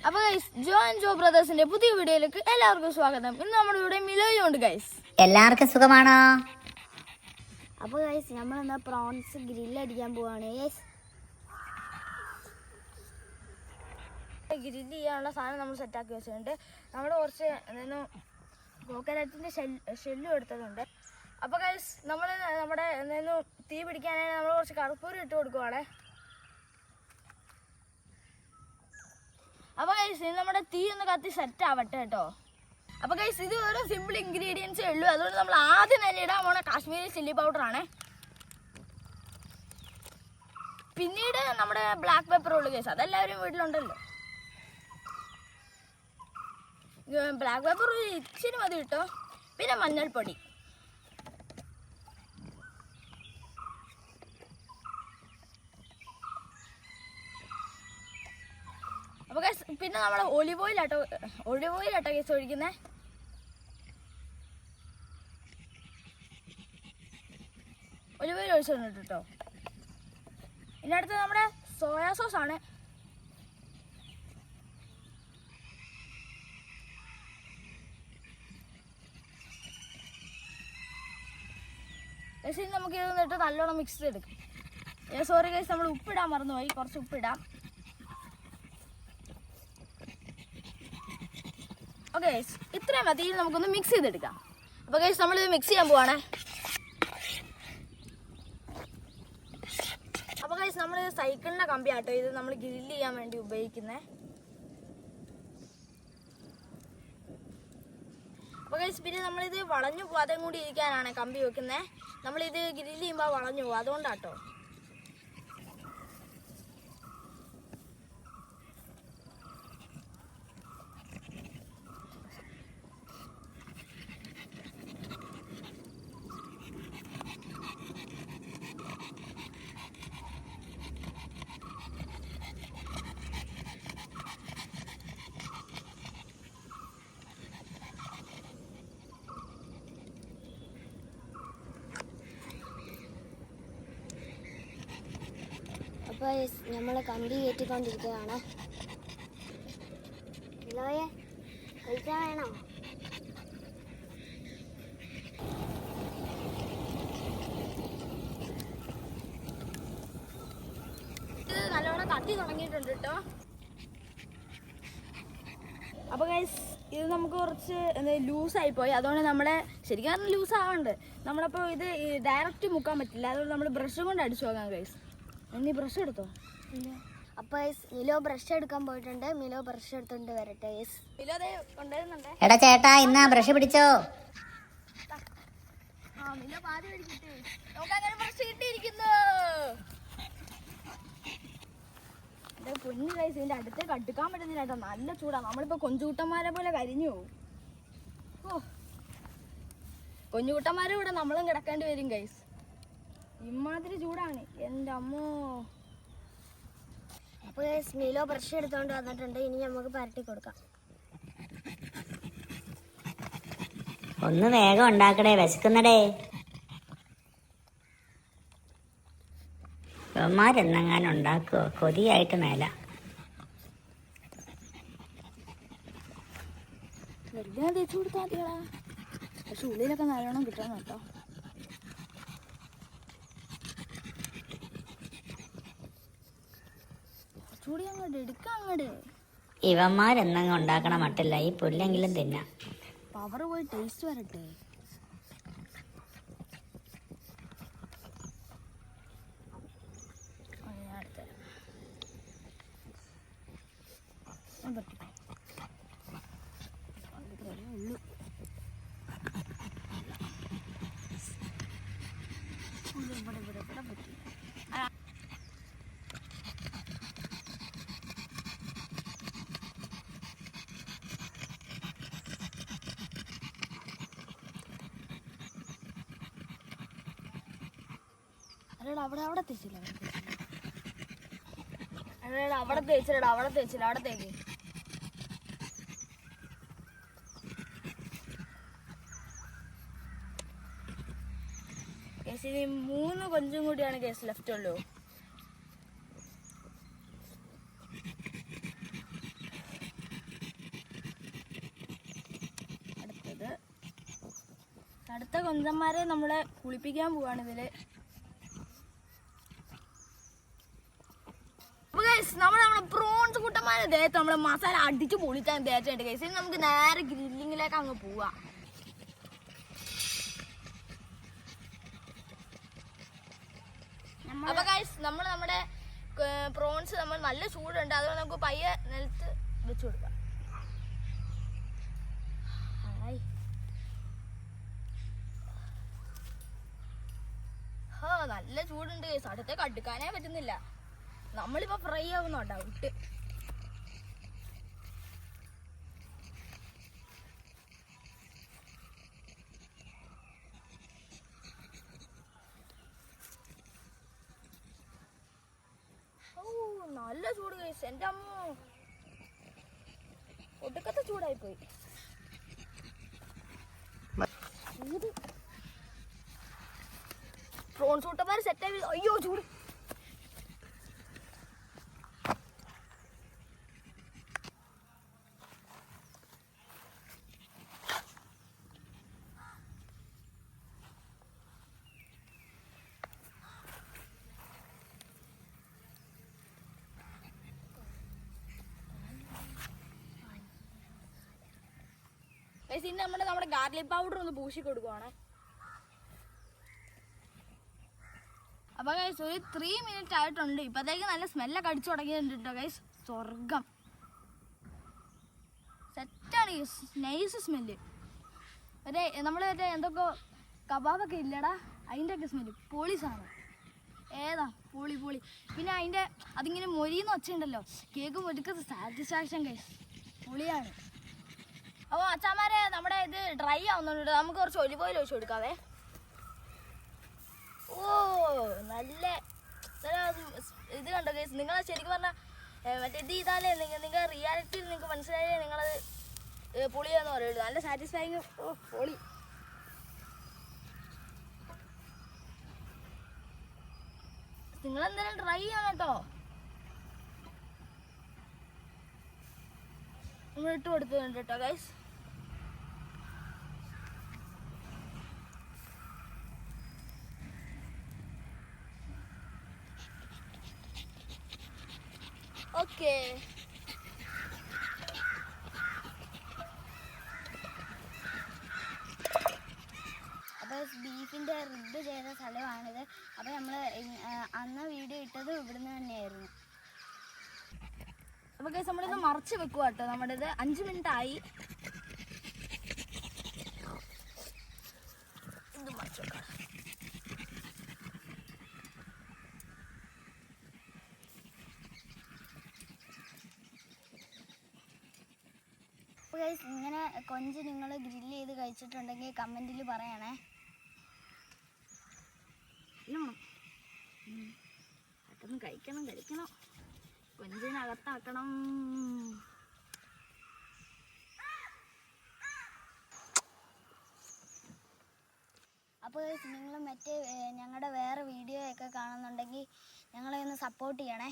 അപ്പൊ guys, Joe and ജോ ബ്രദേഴ്സിന്റെ പുതിയ വീഡിയോയിലേക്ക് എല്ലാവർക്കും സ്വാഗതം. ഇന്ന് നമ്മുടെ ഇവിടെ മിലോയും ഉണ്ട് ഗൈസ്. എല്ലാവർക്കും സുഖമാണോ? അപ്പൊ ഗൈസ്, നമ്മളെന്നാ പ്രോൺസ് ഗ്രില്ലടിക്കാൻ പോവാണ്. ഗ്രില്ല് ചെയ്യാനുള്ള സാധനം നമ്മൾ സെറ്റാക്കി വെച്ചിട്ടുണ്ട്. നമ്മൾ കുറച്ച് കോക്കനറ്റിന്റെ ഷെല്ലും എടുത്തിട്ടുണ്ട്. അപ്പൊ ഗൈസ്, നമ്മൾ നമ്മുടെ തീ പിടിക്കാനായി നമ്മൾ കുറച്ച് കർപ്പൂരം ഇട്ട് കൊടുക്കുവാണേ. അപ്പൊ ഗൈസ്, ഇനി നമ്മുടെ തീ ഒന്ന് കത്തി സെറ്റ് ആവട്ടെ കേട്ടോ. അപ്പൊ ഗൈസ്, ഇത് ഒരു സിമ്പിൾ ഇൻഗ്രീഡിയൻസേ ഉള്ളൂ. അതുകൊണ്ട് നമ്മൾ ആദ്യം തന്നെ ഇടാൻ പോണ കാശ്മീരി ചില്ലി പൗഡർ ആണ്. പിന്നീട് നമ്മുടെ ബ്ലാക്ക് പെപ്പർ ഉള്ളു ഗൈസ്, അതെല്ലാവരും വീട്ടിലുണ്ടല്ലോ. ബ്ലാക്ക് പെപ്പർ ഇച്ചിരി മതി കേട്ടോ. പിന്നെ മഞ്ഞൾപ്പൊടി. അപ്പൊ പിന്നെ നമ്മള് ഒലിവ് ഓയിലാട്ടോ കേസ് ഒഴിക്കുന്നേ. ഒലിവ് ഓയിൽ ഒഴിച്ചിട്ടുണ്ട് കേട്ടോ. ഇതിൻ്റെ അടുത്ത് നമ്മുടെ സോയാ സോസ് ആണ്. ഗൈസ്, നമുക്ക് ഇത് എന്നിട്ട് നല്ലോണം മിക്സ് ചെയ്തെടുക്കും. സോറി ഗൈസ്, നമ്മൾ ഉപ്പിടാൻ മറന്നുപോയി. കുറച്ച് ഉപ്പിടാം. ഓക്കെ ഗൈസ്, ഇത്രയും മതി. നമുക്കൊന്ന് മിക്സ് ചെയ്തെടുക്കാം. അപ്പോൾ ഗൈസ്, നമ്മളിത് മിക്സ് ചെയ്യാൻ പോവാണേ. അപ്പോൾ ഗൈസ്, നമ്മൾ സൈക്കിളിൻ്റെ കമ്പി ആട്ടോ ഇത് നമ്മൾ ഗ്രില്ല് ചെയ്യാൻ വേണ്ടി ഉപയോഗിക്കുന്നത്. അപ്പോൾ ഗൈസ്, പിന്നെ നമ്മളിത് വളഞ്ഞു പോകാതെ കൂടി ഇരിക്കാനാണ് കമ്പി വെക്കുന്നത്. നമ്മളിത് ഗ്രില്ല് ചെയ്യുമ്പോൾ വളഞ്ഞു പോകും, അതുകൊണ്ടാട്ടോ. അപ്പൊ നമ്മൾ കമ്പി കയറ്റിക്കൊണ്ടിരിക്കുകയാണ്. മിലോയെ, കഴിക്കാൻ വേണോ? ഇത് നല്ലോണം കത്തി തുടങ്ങിയിട്ടുണ്ട് കേട്ടോ. അപ്പോൾ ഗൈസ്, ഇത് നമുക്ക് കുറച്ച് ലൂസായി പോയി. അതുകൊണ്ട് നമ്മുടെ ശരിക്കും പറഞ്ഞാൽ ലൂസ് ആവുന്നുണ്ട്. നമ്മളപ്പോൾ ഇത് ഡയറക്റ്റ് മുക്കാൻ പറ്റില്ല. അതുകൊണ്ട് നമ്മൾ ബ്രഷ് കൊണ്ട് അടിച്ചു നോക്കാം ഗൈസ്. നീ ബ്രഷ് എടുത്തോ? അപ്പൊ മിലോ ബ്രഷ് എടുക്കാൻ പോയിട്ടുണ്ട്. മിലോ ബ്രഷ് എടുത്തോണ്ട് വരട്ടെ. മിലോ കൊണ്ടുവരുന്നുണ്ട്. എടാ ചേട്ടാ, ഇന്ന് ബ്രഷ് പിടിച്ചോ? മിലോ പാതി പിടിച്ചിട്ട് നമുക്കങ്ങനെ ബ്രഷ് കിട്ടിയിരിക്കുന്നു. എന്റെ പൊന്നു ഗൈസ്, ഇതിന്റെ അടുത്തേക്ക് അടുക്കാൻ പറ്റുന്നില്ല കേട്ടോ. നല്ല ചൂടാണ്. നമ്മളിപ്പോ കൊഞ്ചുകുട്ടന്മാരെ പോലെ കരിഞ്ഞു പോകും. ഓ, കൊഞ്ചുകുട്ടന്മാരെ കൂടെ നമ്മളും കിടക്കേണ്ടി വരും ഗൈസ്. ഇമാതിരി ചൂടാണ് എൻ്റെ അമ്മോ. അപ്പൊ മിലോ ബ്രഷ് എടുത്തോണ്ട് വന്നിട്ടുണ്ട്. ഇനി നമുക്ക് പരട്ടി കൊടുക്കാം. ഒന്ന് വേഗം ഉണ്ടാക്കടേ, വിശക്കുന്നടേ. ഇവന്മാരെന്നെങ്ങാനും ഉണ്ടാക്കുവോ? കൊതിയായിട്ട് മേല. വെറുതെ തേച്ചു കൊടുത്താൽ മതിയടാ. പക്ഷെ ഉള്ളിലൊക്കെ നല്ലോണം കിട്ടണം കേട്ടോ. ചൂടി അങ്ങോട്ട് എടുക്കാം. അങ്ങോട്ട് ഇവന്മാരെന്നങ്ങ് ഉണ്ടാക്കണ മട്ടില്ല. ഈ പുല്ലെങ്കിലും തിന്നാം. പവർ പോയി ടേസ്റ്റ് വരട്ടെ. അവിടെ തേച്ചില്ല. അവിടെ തേച്ചില്ലടാ. അവിടെ തേച്ചില്ല. അവിടെ തേക്ക്. കേസിന് 3 കൊഞ്ചും കൂടിയാണ് കേസ് ലെഫ്റ്റ് ഉള്ളൂ. അടുത്ത കൊഞ്ചന്മാരെ നമ്മളെ കുളിപ്പിക്കാൻ പോവാണ് ഇതില്. നമ്മുടെ പ്രോൺസ് കുട്ടന്മാരെ ദേഹത്ത് നമ്മളെ മസാല അടിച്ച് പൊളിച്ചാൽ തേച്ചിട്ടുണ്ട് ഗൈസ്. ഇനി നമുക്ക് നേരെ ഗ്രില്ലിങ്ങിലേക്ക് അങ്ങ് പോവാം. അപ്പൊ ഗൈസ് നമ്മുടെ പ്രോൺസ് നമ്മൾ നല്ല ചൂടുണ്ട്, അതുകൊണ്ട് നമുക്ക് പയ്യെ നിലത്ത് വെച്ച് കൊടുക്കാം. നല്ല ചൂടുണ്ട് ഗൈസ്, അടുത്തേക്ക് അടുക്കാനേ പറ്റുന്നില്ല. നമ്മളിപ്പോ ഫ്രൈ ആവുന്നോ ഡൗട്ട്. നല്ല ചൂട് ഗൈസ്, എൻ്റെ അമ്മ ഒടുക്കത്തെ ചൂടായി പോയി. പ്രോൺസ് കൂട്ടന്മാർ സെറ്റായി. അയ്യോ ചൂട്. ഇനി നമ്മുടെ ഗാർലിക് പൗഡർ ഒന്ന് പൂശി കൊടുക്കുവാണ്. അപ്പൊ ഗൈസ് ഒരു 3 മിനിറ്റ് ആയിട്ടുണ്ട്. ഇപ്പത്തേക്ക് നല്ല സ്മെല്ലൊക്കെ അടിച്ചു തുടങ്ങിയിട്ടുണ്ട് ഗൈസ്. സ്വർഗം സെറ്റാണ്, നൈസ് സ്മെല്ല്. നമ്മൾ എന്തൊക്കെ കബാബൊക്കെ ഇല്ലടാ, അതിൻ്റെ ഒക്കെ സ്മെല്ല് പൊളി സാധനം. ഏതാ പൊളി. പിന്നെ അതിങ്ങനെ മൊരിന്ന് വെച്ചിട്ടുണ്ടല്ലോ, കേക്ക് ഒടുക്കത്തെ സാറ്റിസ്ഫാക്ഷൻ ഗൈസ്, പൊളിയാണ്. അപ്പോൾ അച്ഛന്മാരെ നമ്മുടെ ഇത് ഡ്രൈ ആവുന്നുണ്ട്, നമുക്ക് കുറച്ച് ഒലിവ് ഓയിൽ ഒഴിച്ച് കൊടുക്കാവേ. ഓ നല്ല ഇത് കണ്ടോ ഗൈസ്, നിങ്ങൾ ശരിക്കും പറഞ്ഞാൽ മറ്റേ ഇത് ചെയ്താലേ നിങ്ങൾ റിയാലിറ്റിയിൽ നിങ്ങൾക്ക് മനസ്സിലായാലേ നിങ്ങളത് പൊളിയാന്ന് പറയുള്ളൂ. നല്ല സാറ്റിസ്ഫൈങ്. ഓ പൊളി. നിങ്ങളെന്തായാലും ട്രൈ ചെയ്യണം കേട്ടോ. നമ്മൾ ഇട്ട് കൊടുത്തിട്ടുണ്ട് കേട്ടോ ഗൈസ്. ഓക്കെ, അപ്പോൾ ബീഫിൻ്റെ റിബ് ചെയ്ത സ്ഥലമാണിത്. അപ്പോൾ നമ്മൾ അന്ന് വീഡിയോ ഇട്ടത് ഇവിടുന്ന് തന്നെയായിരുന്നു. അപ്പോൾ ഗൈസ് നമ്മളിത് മറച്ച് വെക്കുക കേട്ടോ. നമ്മുടെ ഇത് 5 മിനിറ്റ് ആയി. ഇത് മറച്ച് വെക്കാം. അപ്പോൾ ഗൈസ് ഇങ്ങനെ കൊഞ്ച് നിങ്ങൾ ഗ്രില്ല് ചെയ്ത് കഴിച്ചിട്ടുണ്ടെങ്കിൽ കമൻറ്റിൽ പറയണേ. പെട്ടെന്ന് കഴിക്കണം, കൊഞ്ചിനകത്താക്കണം. അപ്പോൾ ഗൈസ് നിങ്ങൾ മറ്റേ ഞങ്ങളുടെ വേറെ വീഡിയോ ഒക്കെ കാണുന്നുണ്ടെങ്കിൽ ഞങ്ങളെ ഒന്ന് സപ്പോർട്ട് ചെയ്യണേ.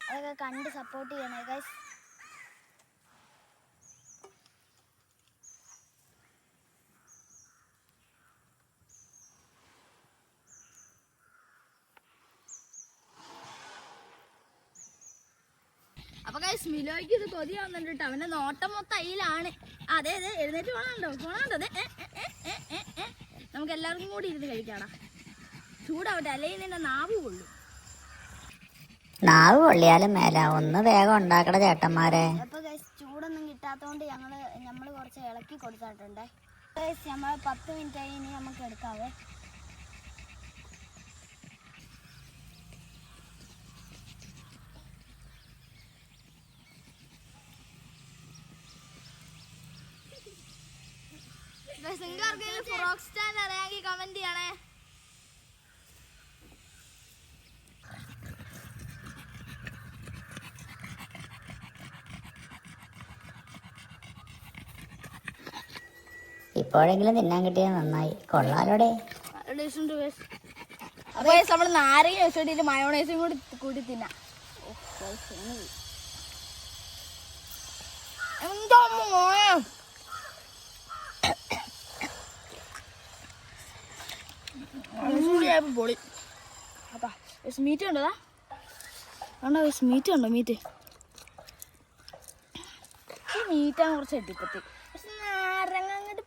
അതൊക്കെ കണ്ട് സപ്പോർട്ട് ചെയ്യണേ ഗൈസ്. അപ്പൊ ഗൈസ് മിലോയ്ക്ക് ഇത് കൊതിയാവുന്നുണ്ട് കേട്ടോ. അവന്റെ നോട്ടം മൊത്തം അയിലാണ്. അതെ എഴുന്നേറ്റ് പോണോ. നമുക്ക് എല്ലാവർക്കും കൂടി ഇരുന്ന് കഴിക്കാടാ. ചൂടാവട്ടെ, അല്ലെങ്കിൽ നിന്റെ നാവ് കൊള്ളും. നാവ് പൊള്ളിയാലും മേല ഒന്ന് വേഗം ഉണ്ടാക്കട ചേട്ടന്മാരെ. അപ്പോൾ ഗൈസ് ചൂടൊന്നും കിട്ടാത്തതുകൊണ്ട് നമ്മൾ കുറച്ച് ഇളക്കി കൊടുത്തിട്ടുണ്ടേ. ഗൈസ് നമ്മൾ 10 മിനിറ്റ് ആയി, ഇനി നമുക്ക് എടുക്കാവേ. ഫ്രോഗ് സ്റ്റാൻഡ് അറിയാമെങ്കിൽ കമന്റ് ചെയ്യണേ. ഇപ്പോഴെങ്കിലും തിന്നാൻ കിട്ടിയാൽ നന്നായി. കൊള്ളാലോടെ. അപ്പൊ നമ്മള് നാരങ്ങ വെച്ചിട്ട് മയോണൈസും കൂടി തിന്നാം. എന്താ ആയപ്പോൾ പൊളി. അപ്പം മീറ്റ് കണ്ടതാ കണ്ടോ മീറ്റ് കണ്ടോ മീറ്റ് ഈ മീറ്റാണ് കുറച്ച് എട്ടിപ്പത്തി. പക്ഷെ നാരങ്ങ അങ്ങോട്ട്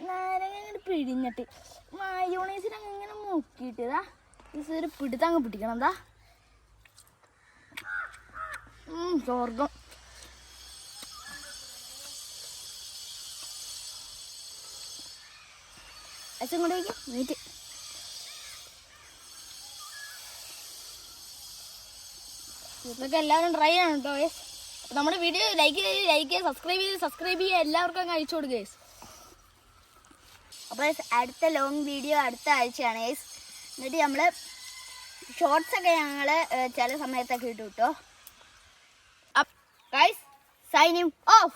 നാരങ്ങ അങ്ങോട്ട് പിഴിഞ്ഞിട്ട് മയോണൈസിൽ അങ്ങനെ മുക്കിയിട്ട് ഇതാ ഒരു പിടുത്തം അങ്ങ് പിടിക്കണം. എന്താ സ്വർഗം. അച്ഛൻ കൊണ്ട് വയ്ക്കും മീറ്റ്. ഇതൊക്കെ എല്ലാവരും ട്രൈ ചെയ്യണം കേട്ടോ ഗൈസ്. നമ്മുടെ വീഡിയോ ലൈക്ക് ചെയ്യുക, സബ്സ്ക്രൈബ് ചെയ്യുക, എല്ലാവർക്കും അങ്ങ് അയച്ചു കൊടുക്കുക ഗൈസ്. അപ്പോൾ അടുത്ത ലോങ് വീഡിയോ അടുത്ത ആഴ്ചയാണ് ഗൈസ്. എന്നിട്ട് നമ്മൾ ഷോർട്സൊക്കെ ഞങ്ങൾ ചില സമയത്തൊക്കെ ഇട്ടു കേട്ടോ. Guys signing off.